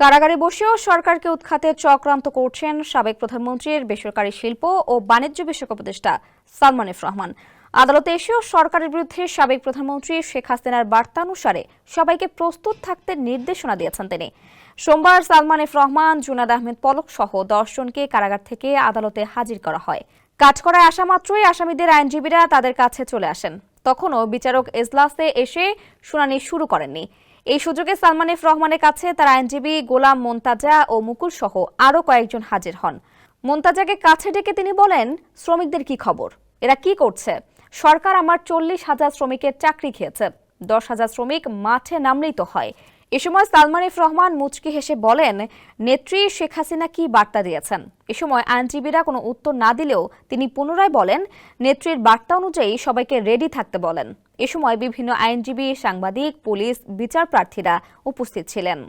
কারাগারে বসেও সরকারকে উৎখাতে চক্রান্ত করছেন সাবেক প্রধানমন্ত্রীর বেসরকারি শিল্প ও বাণিজ্য বিষয়ক উপদেষ্টা সালমান এফ রহমান। আদালতে এসেও সরকারের বিরুদ্ধে সাবেক প্রধানমন্ত্রী শেখ হাসিনার বার্তানুসারে সবাইকে প্রস্তুত থাকতে নির্দেশনা দিয়েছেন তিনি। সোমবার সালমান এফ রহমান, জুনাদ আহমেদ পলক সহ 10 জনকে কারাগার থেকে আদালতে হাজির করা হয়। কাঠগড়ায় আসা মাত্রই আসামিদের আইনজীবীরা তাদের কাছে চলে আসেন। তখনও বিচারক এজলাসে এসে শুনানি শুরু করেননি। এই সুযোগে সালমান এফ রহমানের কাছে তার আইনজীবী গোলাম মোন্তাজা ও মুকুল সহ আরও কয়েকজন হাজির হন। মোন্তাজাকে কাছে ডেকে তিনি বলেন, শ্রমিকদের কি খবর, এরা কি করছে? সরকার আমার 40,000 শ্রমিকের চাকরি খেয়েছে, 10,000 শ্রমিক মাঠে নামলেই তো হয়। এ সময় সালমান এফ রহমান মুচকি হেসে বলেন, নেত্রী শেখ হাসিনা কি বার্তা দিয়েছেন? এ সময় আইনজীবীরা কোনো উত্তর না দিলেও তিনি পুনরায় বলেন, নেত্রীর বার্তা অনুযায়ী সবাইকে রেডি থাকতে বলেন। এ সময় বিভিন্ন আইনজীবী, সাংবাদিক, পুলিশ, বিচার প্রার্থীরা উপস্থিত ছিলেন।